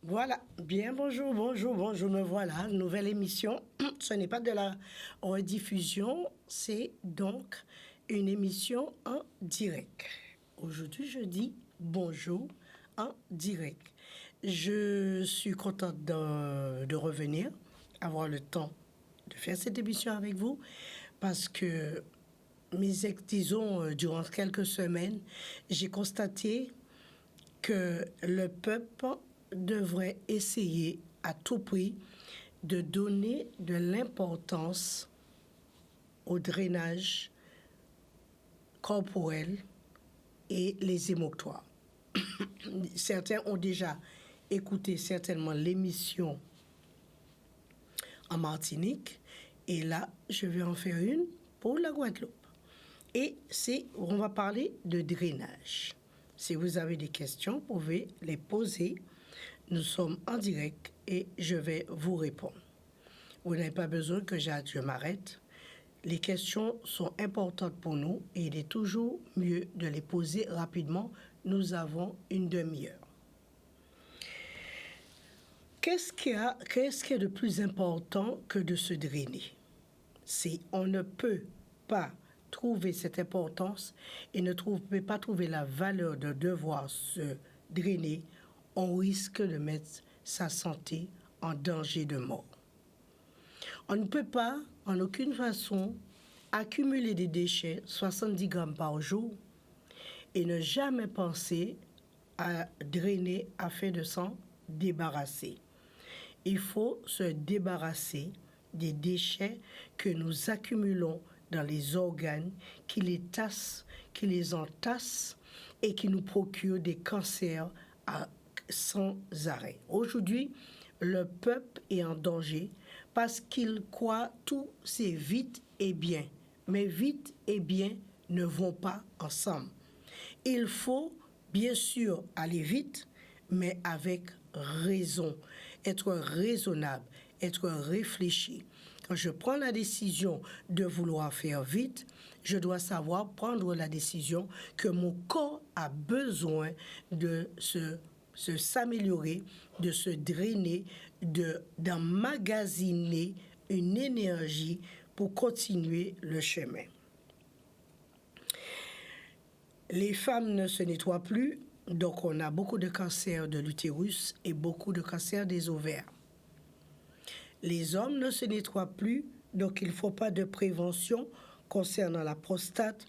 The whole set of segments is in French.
Voilà, bien bonjour, bonjour, bonjour, me voilà, nouvelle émission. Ce n'est pas de la rediffusion, c'est donc une émission en direct. Aujourd'hui, je dis bonjour en direct. Je suis contente de revenir, avoir le temps de faire cette émission avec vous, parce que disons, durant quelques semaines, j'ai constaté que le peuple devrait essayer à tout prix de donner de l'importance au drainage corporel et les émoctoires. Certains ont déjà écouté certainement l'émission en Martinique et là, je vais en faire une pour la Guadeloupe. Et on va parler de drainage. Si vous avez des questions, vous pouvez les poser. Nous sommes en direct et je vais vous répondre. Vous n'avez pas besoin que je m'arrête. Les questions sont importantes pour nous et il est toujours mieux de les poser rapidement. Nous avons une demi-heure. Qu'est-ce qu'il y a de plus important que de se drainer? Si on ne peut pas trouver cette importance et ne peut pas trouver la valeur de devoir se drainer, on risque de mettre sa santé en danger de mort. On ne peut pas, en aucune façon, accumuler des déchets, 70 grammes par jour, et ne jamais penser à drainer afin de s'en débarrasser. Il faut se débarrasser des déchets que nous accumulons dans les organes, qui les entassent et qui nous procurent des cancers sans arrêt. Aujourd'hui, le peuple est en danger parce qu'il croit tout c'est vite et bien. Mais vite et bien ne vont pas ensemble. Il faut bien sûr aller vite, mais avec raison, être raisonnable, être réfléchi. Quand je prends la décision de vouloir faire vite, je dois savoir prendre la décision que mon corps a besoin de s'améliorer, de se drainer, d'emmagasiner une énergie pour continuer le chemin. Les femmes ne se nettoient plus, donc on a beaucoup de cancers de l'utérus et beaucoup de cancers des ovaires. Les hommes ne se nettoient plus, donc il ne faut pas de prévention concernant la prostate,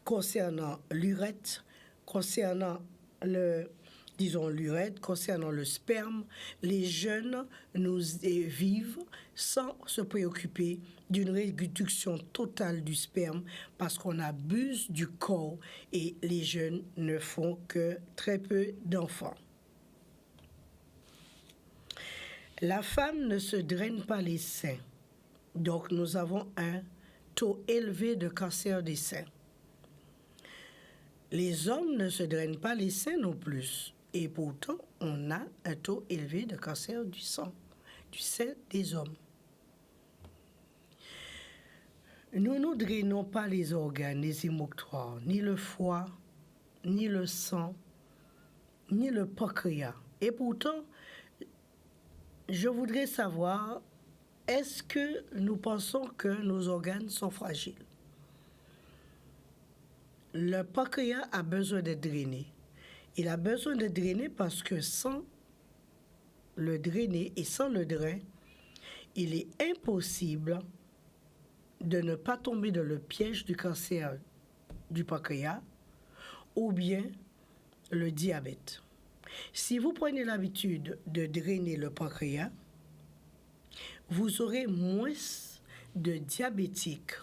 concernant l'urètre, concernant l'urètre, concernant le sperme. Les jeunes nous vivent sans se préoccuper d'une réduction totale du sperme parce qu'on abuse du corps et les jeunes ne font que très peu d'enfants. La femme ne se draine pas les seins, donc nous avons un taux élevé de cancer des seins. Les hommes ne se drainent pas les seins non plus, et pourtant on a un taux élevé de cancer du sein des hommes. Nous ne drainons pas les organes, les émoctoires, ni le foie, ni le sang, ni le pancréas. Et pourtant, je voudrais savoir, est-ce que nous pensons que nos organes sont fragiles? Le pancréas a besoin d'être drainé. Il a besoin de drainer parce que sans le drainer et sans le drain, il est impossible de ne pas tomber dans le piège du cancer du pancréas ou bien le diabète. Si vous prenez l'habitude de drainer le pancréas, vous aurez moins de diabétiques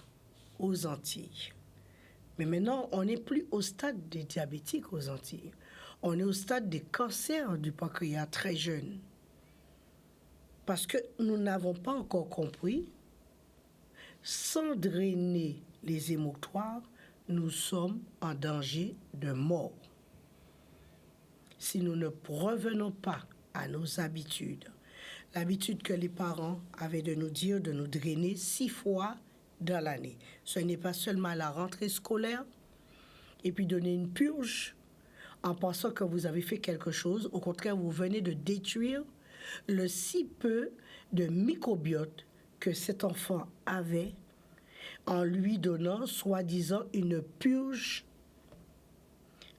aux Antilles. Mais maintenant, on n'est plus au stade des diabétiques aux Antilles. On est au stade des cancers du pancréas très jeunes. Parce que nous n'avons pas encore compris, sans drainer les émoctoires, nous sommes en danger de mort. Si nous ne revenons pas à nos habitudes, l'habitude que les parents avaient de nous dire de nous drainer 6 fois dans l'année. Ce n'est pas seulement à la rentrée scolaire, et puis donner une purge en pensant que vous avez fait quelque chose. Au contraire, vous venez de détruire le si peu de microbiote que cet enfant avait en lui donnant, soi-disant, une purge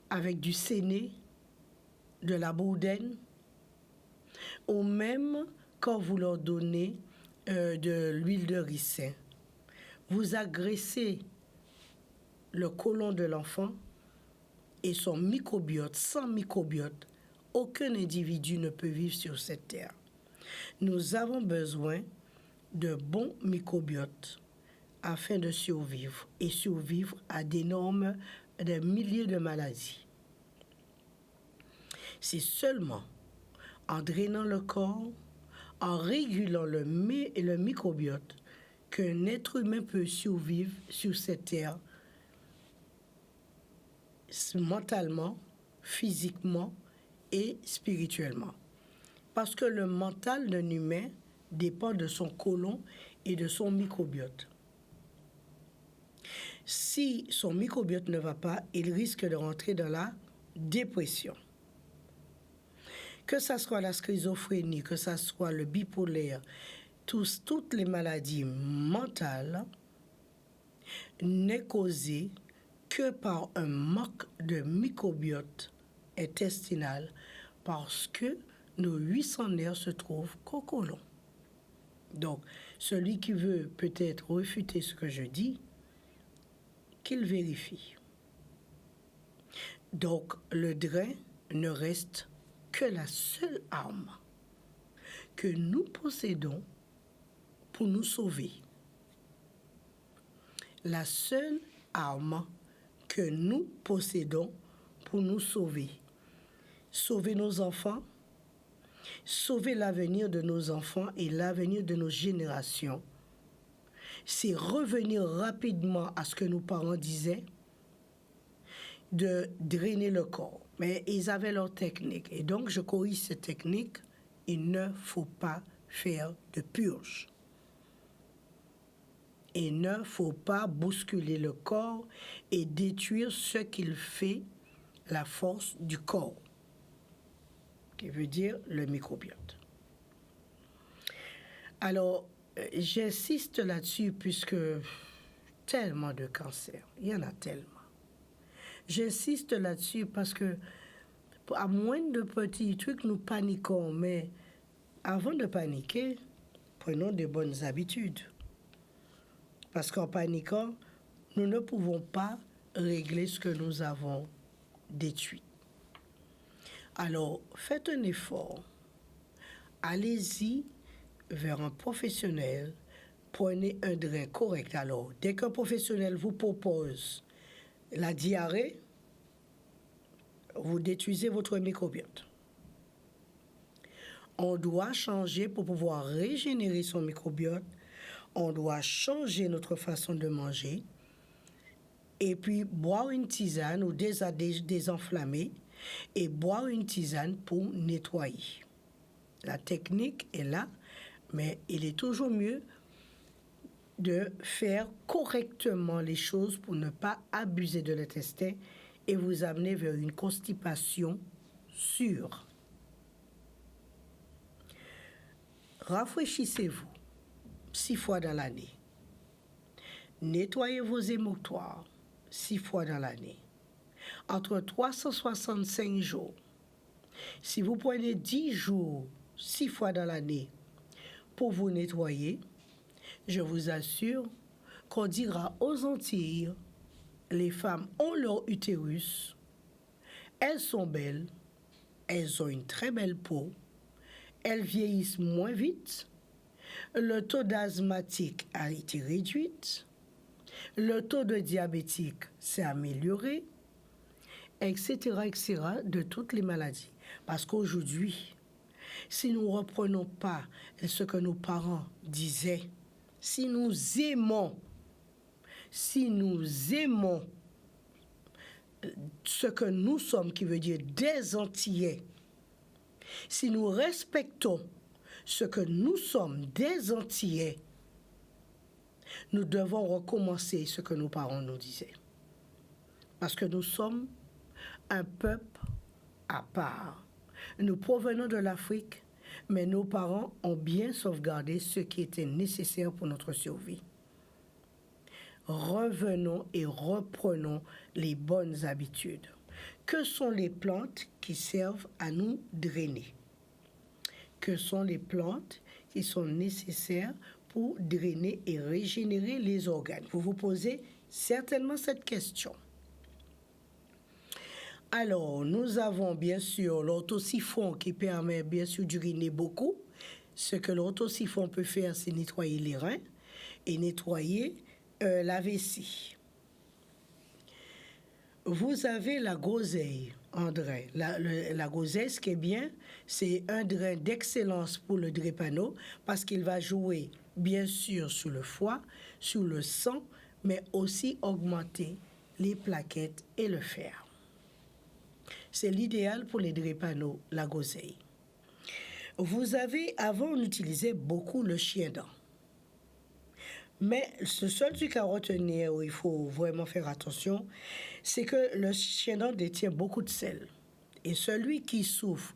avec du séné, de la bourdaine, ou même quand vous leur donnez de l'huile de ricin. Vous agressez le côlon de l'enfant et son microbiote. Sans microbiote, aucun individu ne peut vivre sur cette terre. Nous avons besoin de bons microbiotes afin de survivre et survivre à des milliers de maladies. C'est seulement en drainant le corps, en régulant le microbiote, qu'un être humain peut survivre sur cette terre mentalement, physiquement et spirituellement. Parce que le mental d'un humain dépend de son côlon et de son microbiote. Si son microbiote ne va pas, il risque de rentrer dans la dépression. Que ce soit la schizophrénie, que ce soit le bipolaire, toutes les maladies mentales n'est causée que par un manque de microbiote intestinal parce que nos 800 nerfs se trouvent qu'au côlon. Donc, celui qui veut peut-être refuter ce que je dis, qu'il vérifie. Donc, le drain ne reste que la seule arme que nous possédons pour nous sauver. La seule arme que nous possédons pour nous sauver. Sauver nos enfants, sauver l'avenir de nos enfants et l'avenir de nos générations. C'est revenir rapidement à ce que nos parents disaient, de drainer le corps. Mais ils avaient leur technique. Et donc, je corrige cette technique. Il ne faut pas faire de purge. Il ne faut pas bousculer le corps et détruire ce qu'il fait la force du corps, qui veut dire le microbiote. Alors, j'insiste là-dessus puisque tellement de cancers, il y en a tellement. J'insiste là-dessus parce que, à moins de petits trucs, nous paniquons. Mais avant de paniquer, prenons de bonnes habitudes. Parce qu'en paniquant, nous ne pouvons pas régler ce que nous avons détruit. Alors, faites un effort. Allez-y vers un professionnel. Prenez un drain correct. Alors, dès qu'un professionnel vous propose la diarrhée, vous détruisez votre microbiote. On doit changer pour pouvoir régénérer son microbiote. On doit changer notre façon de manger. Et puis, boire une tisane ou désenflammer et boire une tisane pour nettoyer. La technique est là, mais il est toujours mieux de faire correctement les choses pour ne pas abuser de l'intestin et vous amener vers une constipation sûre. Rafraîchissez-vous 6 fois dans l'année. Nettoyez vos émonctoires 6 fois dans l'année. Entre 365 jours. Si vous prenez 10 jours 6 fois dans l'année pour vous nettoyer, je vous assure qu'on dira aux Antilles, les femmes ont leur utérus, elles sont belles, elles ont une très belle peau, elles vieillissent moins vite, le taux d'asthmatique a été réduit, le taux de diabétique s'est amélioré, etc., etc., de toutes les maladies. Parce qu'aujourd'hui, si nous ne reprenons pas ce que nos parents disaient, si nous aimons ce que nous sommes, qui veut dire des Antillais, si nous respectons ce que nous sommes, des Antillais, nous devons recommencer ce que nos parents nous disaient. Parce que nous sommes un peuple à part. Nous provenons de l'Afrique, mais nos parents ont bien sauvegardé ce qui était nécessaire pour notre survie. Revenons et reprenons les bonnes habitudes. Que sont les plantes qui servent à nous drainer? Que sont les plantes qui sont nécessaires pour drainer et régénérer les organes? Vous vous posez certainement cette question. Alors, nous avons bien sûr l'orthosiphon qui permet bien sûr d'uriner beaucoup. Ce que l'orthosiphon peut faire, c'est nettoyer les reins et nettoyer la vessie. Vous avez la groseille, André. La groseille, ce qui est bien, c'est un drain d'excellence pour le drépano parce qu'il va jouer bien sûr sur le foie, sur le sang, mais aussi augmenter les plaquettes et le fer. C'est l'idéal pour les drépano, la groseille. Vous avez, avant, on utilisait beaucoup le chien-dent. Mais ce seul truc à retenir où il faut vraiment faire attention, c'est que le chien-dent détient beaucoup de sel. Et celui qui souffre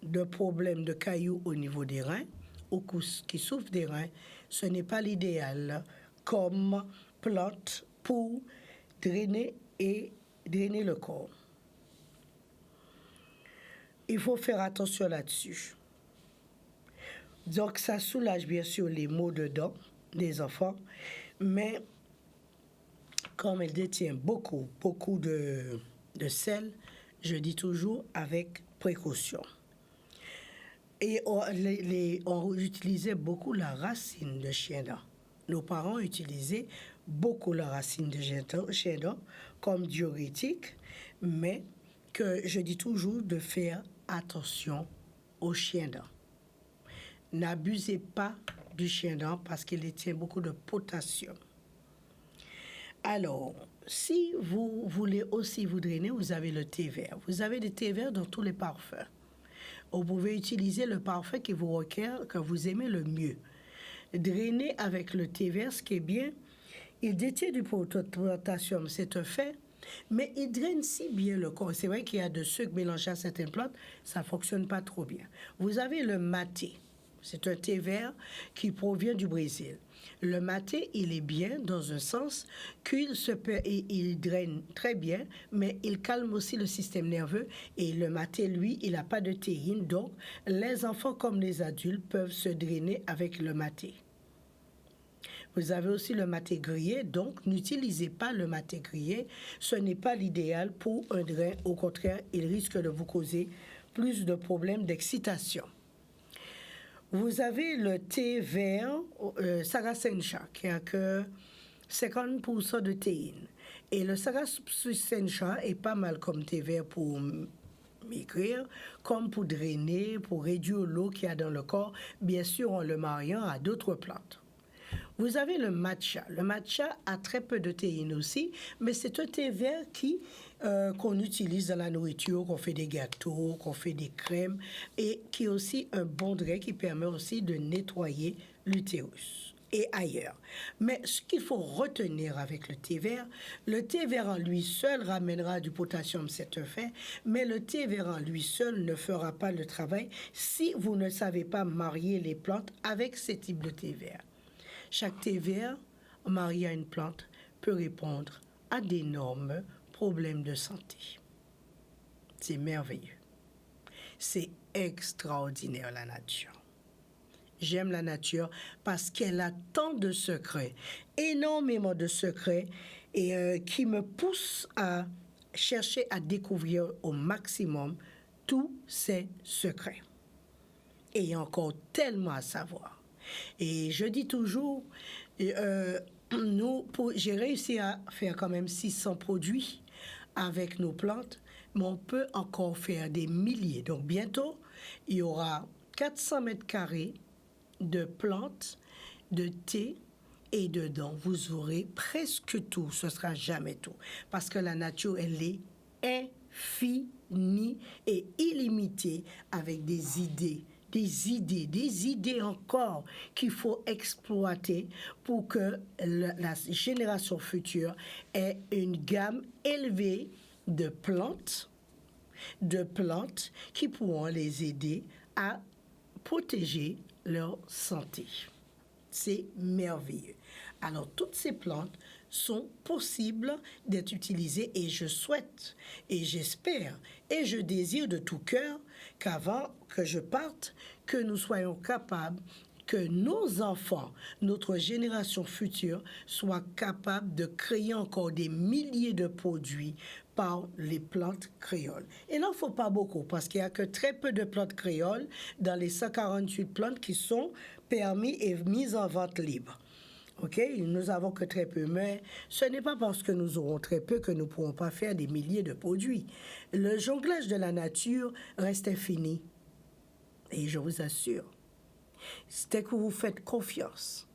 de problèmes de cailloux au niveau des reins, ou qui souffre des reins, ce n'est pas l'idéal comme plante pour drainer le corps. Il faut faire attention là-dessus. Donc ça soulage bien sûr les maux de dents des enfants, mais comme elle détient beaucoup de sel, je dis toujours avec précaution. Et on utilisait beaucoup la racine de chien-dent. Nos parents utilisaient beaucoup la racine de chien-dent comme diurétique, mais que je dis toujours de faire attention au chien-dent. N'abusez pas du chien-dent parce qu'il détient beaucoup de potassium. Alors, si vous voulez aussi vous drainer, vous avez le thé vert. Vous avez des thés verts dans tous les parfums. Vous pouvez utiliser le parfum qui vous requiert, que vous aimez le mieux. Drainer avec le thé vert, ce qui est bien, il détient du potassium, c'est un fait, mais il draine si bien le corps. C'est vrai qu'il y a de sucre mélangé à certaines plantes, ça ne fonctionne pas trop bien. Vous avez le maté. C'est un thé vert qui provient du Brésil. Le maté, il est bien dans un sens il draine très bien, mais il calme aussi le système nerveux. Et le maté, lui, il n'a pas de théine. Donc, les enfants comme les adultes peuvent se drainer avec le maté. Vous avez aussi le maté grillé, donc n'utilisez pas le maté grillé. Ce n'est pas l'idéal pour un drain. Au contraire, il risque de vous causer plus de problèmes d'excitation. Vous avez le thé vert Sarracenia qui a que 50% de théine. Et le Sarracenia est pas mal comme thé vert pour maigrir, comme pour drainer, pour réduire l'eau qu'il y a dans le corps, bien sûr en le mariant à d'autres plantes. Vous avez le matcha. Le matcha a très peu de théine aussi, mais c'est un thé vert qu'on utilise dans la nourriture, qu'on fait des gâteaux, qu'on fait des crèmes, et qui est aussi un bon drain qui permet aussi de nettoyer l'utérus et ailleurs. Mais ce qu'il faut retenir avec le thé vert en lui seul ramènera du potassium, c'est un fait, mais le thé vert en lui seul ne fera pas le travail si vous ne savez pas marier les plantes avec ces types de thé vert. Chaque thé vert marié à une plante peut répondre à d'énormes problèmes de santé. C'est merveilleux. C'est extraordinaire, la nature. J'aime la nature parce qu'elle a tant de secrets, énormément de secrets, et qui me poussent à chercher à découvrir au maximum tous ces secrets. Et il y a encore tellement à savoir. Et je dis toujours, j'ai réussi à faire quand même 600 produits avec nos plantes, mais on peut encore faire des milliers. Donc bientôt, il y aura 400 mètres carrés de plantes, de thé, et dedans, vous aurez presque tout. Ce ne sera jamais tout. Parce que la nature, elle est infinie et illimitée avec des idées encore qu'il faut exploiter pour que la génération future ait une gamme élevée de plantes de plantes qui pourront les aider à protéger leur santé. C'est merveilleux. Alors, toutes ces plantes sont possibles d'être utilisées et je souhaite et j'espère et je désire de tout cœur qu'avant que je parte, que nous soyons capables, que nos enfants, notre génération future, soient capables de créer encore des milliers de produits par les plantes créoles. Et là, il ne faut pas beaucoup parce qu'il n'y a que très peu de plantes créoles dans les 148 plantes qui sont permis et mises en vente libre. OK? Nous avons que très peu, mais ce n'est pas parce que nous aurons très peu que nous ne pourrons pas faire des milliers de produits. Le jonglage de la nature reste infini. Et je vous assure, dès que vous faites confiance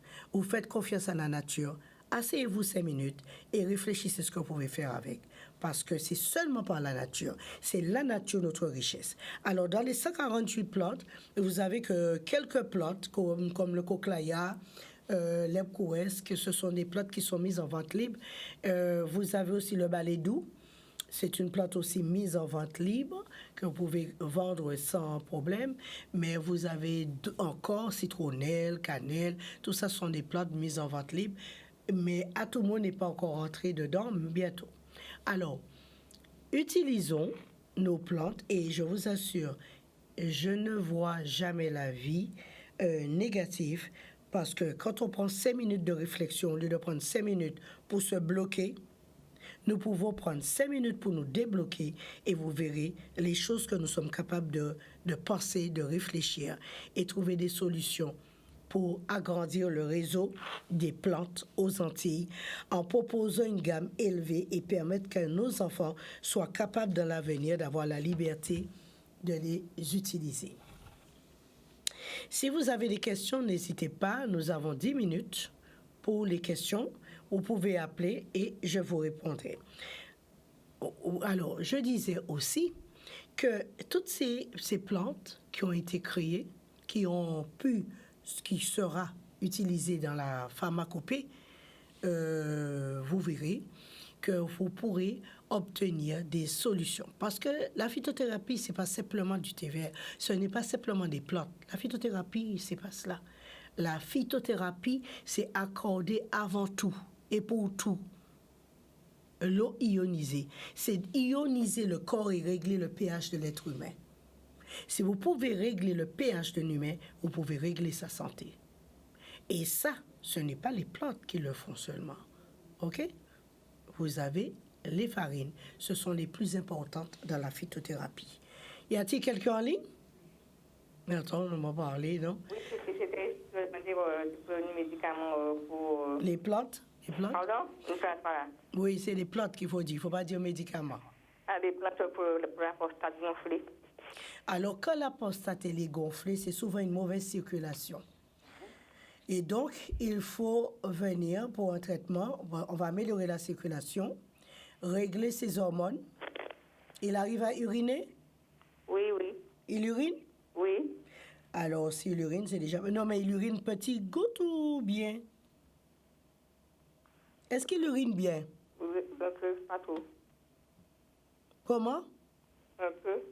à la nature, asseyez-vous 5 minutes et réfléchissez ce que vous pouvez faire avec. Parce que c'est seulement par la nature. C'est la nature notre richesse. Alors, dans les 148 plantes, vous avez que quelques plantes comme le cochleia, l'herbe couresse, que ce sont des plantes qui sont mises en vente libre. Vous avez aussi le balai doux. C'est une plante aussi mise en vente libre que vous pouvez vendre sans problème. Mais vous avez encore citronnelle, cannelle. Tout ça sont des plantes mises en vente libre. Mais à tout le monde n'est pas encore rentré dedans, bientôt. Alors, utilisons nos plantes et je vous assure, je ne vois jamais la vie négative parce que quand on prend 5 minutes de réflexion, au lieu de prendre 5 minutes pour se bloquer, nous pouvons prendre 5 minutes pour nous débloquer et vous verrez les choses que nous sommes capables de penser, de réfléchir et trouver des solutions pour agrandir le réseau des plantes aux Antilles en proposant une gamme élevée et permettre que nos enfants soient capables dans l'avenir d'avoir la liberté de les utiliser. Si vous avez des questions, n'hésitez pas, nous avons 10 minutes pour les questions. Vous pouvez appeler et je vous répondrai. Alors, je disais aussi que toutes ces plantes qui ont été créées, qui sera utilisé dans la pharmacopée, vous verrez que vous pourrez obtenir des solutions. Parce que la phytothérapie, ce n'est pas simplement du thé vert, ce n'est pas simplement des plantes. La phytothérapie, ce n'est pas cela. La phytothérapie, c'est accorder avant tout et pour tout l'eau ionisée. C'est ioniser le corps et régler le pH de l'être humain. Si vous pouvez régler le pH de l'humain, vous pouvez régler sa santé. Et ça, ce n'est pas les plantes qui le font seulement. OK? Vous avez les farines. Ce sont les plus importantes dans la phytothérapie. Y a-t-il quelqu'un en ligne? Mais attends, on m'a parlé, non? Oui, c'était un médicament pour... Les plantes? Les plantes? Pardon? Voilà. Oui, c'est les plantes qu'il faut dire. Il ne faut pas dire médicaments. Ah, les plantes pour la prostate gonflée. Alors, quand la prostate est gonflée, c'est souvent une mauvaise circulation. Et donc, il faut venir pour un traitement. On va améliorer la circulation, régler ses hormones. Il arrive à uriner? Oui, oui. Il urine? Oui. Alors, s'il urine, c'est déjà... Non, mais il urine petit goutte ou bien? Est-ce qu'il urine bien? Oui, un peu, pas trop. Comment? Un peu.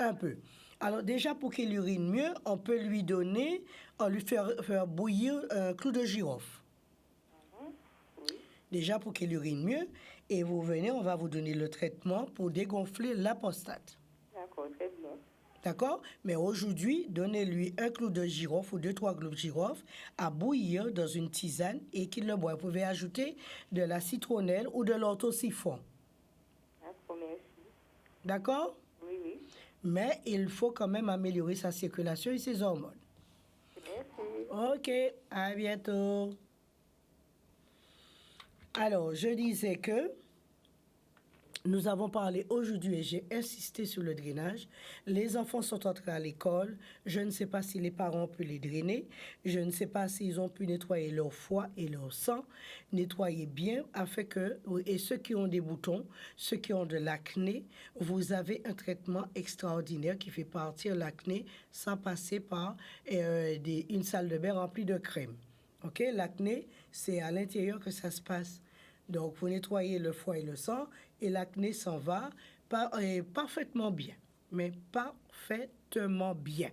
Un peu. Alors déjà, pour qu'il urine mieux, on peut lui donner, on lui faire bouillir un clou de girofle. Oui. Déjà pour qu'il urine mieux, et vous venez, on va vous donner le traitement pour dégonfler la prostate. D'accord, très bien. D'accord? Mais aujourd'hui, donnez-lui un clou de girofle ou 2-3 clous de girofle à bouillir dans une tisane et qu'il le boit. Vous pouvez ajouter de la citronnelle ou de l'orthosiphon. D'accord, merci. D'accord? Oui, oui. Mais il faut quand même améliorer sa circulation et ses hormones. Merci. OK, à bientôt. Alors, je disais que nous avons parlé aujourd'hui et j'ai insisté sur le drainage. Les enfants sont entrés à l'école. Je ne sais pas si les parents ont pu les drainer. Je ne sais pas s'ils ont pu nettoyer leur foie et leur sang. Nettoyer bien afin que... Et ceux qui ont des boutons, ceux qui ont de l'acné, vous avez un traitement extraordinaire qui fait partir l'acné sans passer par une salle de bain remplie de crème. OK? L'acné, c'est à l'intérieur que ça se passe. Donc, vous nettoyez le foie et le sang et l'acné s'en va parfaitement bien, mais parfaitement bien.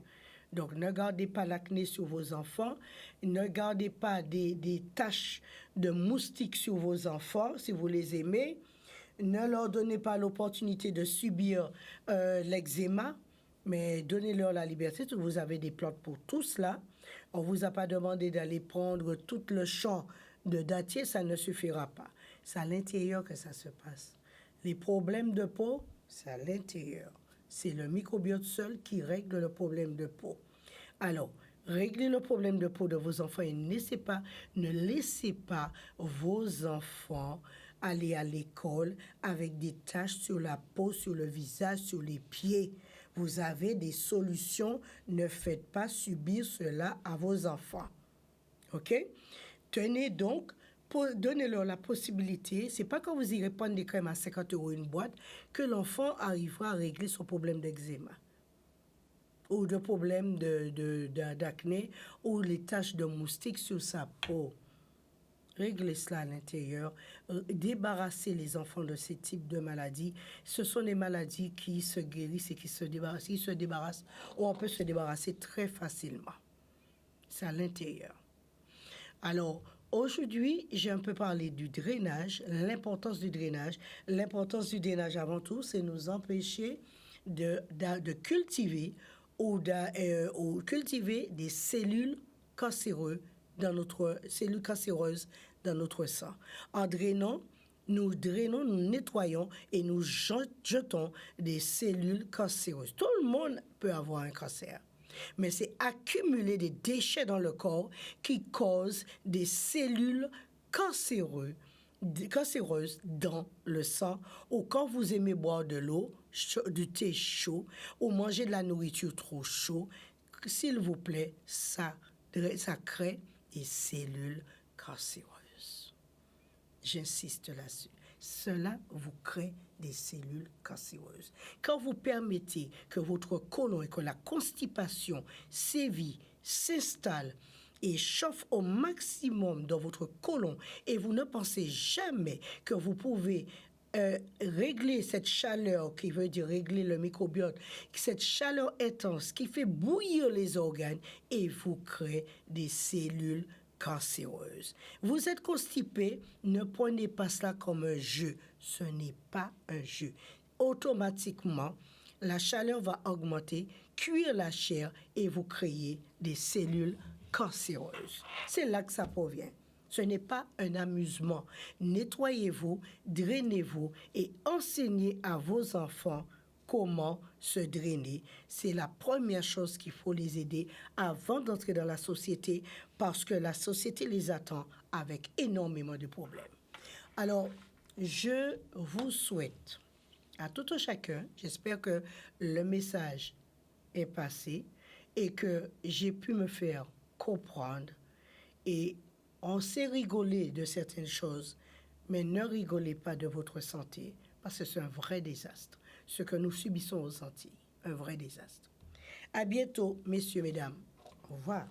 Donc, ne gardez pas l'acné sur vos enfants, ne gardez pas des taches de moustiques sur vos enfants si vous les aimez, ne leur donnez pas l'opportunité de subir l'eczéma, mais donnez-leur la liberté. Vous avez des plantes pour tout cela. On ne vous a pas demandé d'aller prendre tout le champ de dattier, ça ne suffira pas. C'est à l'intérieur que ça se passe. Les problèmes de peau, c'est à l'intérieur. C'est le microbiote seul qui règle le problème de peau. Alors, réglez le problème de peau de vos enfants et ne laissez pas vos enfants aller à l'école avec des taches sur la peau, sur le visage, sur les pieds. Vous avez des solutions. Ne faites pas subir cela à vos enfants. OK? Tenez donc, donnez-leur la possibilité. C'est pas quand vous irez prendre des crèmes à 50 € une boîte que l'enfant arrivera à régler son problème d'eczéma ou de problème d'acné ou les taches de moustiques sur sa peau. Réglez cela à l'intérieur. Débarrassez les enfants de ces types de maladies. Ce sont des maladies qui se guérissent et qui se débarrassent, ou on peut se débarrasser très facilement. C'est à l'intérieur. Alors, aujourd'hui, j'ai un peu parlé du drainage, l'importance du drainage. L'importance du drainage, avant tout, c'est nous empêcher de cultiver ou cultiver des cellules cancéreuses dans notre sang. En drainant, nous nettoyons et nous jetons des cellules cancéreuses. Tout le monde peut avoir un cancer, mais c'est accumuler des déchets dans le corps qui causent des cellules cancéreuses dans le sang, ou quand vous aimez boire de l'eau, du thé chaud, ou manger de la nourriture trop chaude, s'il vous plaît, ça crée des cellules cancéreuses. J'insiste là-dessus. Cela vous crée des cellules cancéreuses. Quand vous permettez que votre côlon et que la constipation sévit, s'installe et chauffe au maximum dans votre côlon, et vous ne pensez jamais que vous pouvez régler cette chaleur, qui veut dire régler le microbiote, cette chaleur intense qui fait bouillir les organes et vous crée des cellules cancéreuses. Vous êtes constipé, ne prenez pas cela comme un jeu. Ce n'est pas un jeu. Automatiquement, la chaleur va augmenter, cuire la chair et vous créez des cellules cancéreuses. C'est là que ça provient. Ce n'est pas un amusement. Nettoyez-vous, drainez-vous et enseignez à vos enfants comment se drainer. C'est la première chose qu'il faut les aider avant d'entrer dans la société, parce que la société les attend avec énormément de problèmes. Alors, je vous souhaite à tout un chacun, j'espère que le message est passé et que j'ai pu me faire comprendre, et on sait rigoler de certaines choses, mais ne rigolez pas de votre santé, parce que c'est un vrai désastre, ce que nous subissons aux Antilles, un vrai désastre. À bientôt, messieurs, mesdames. Au revoir.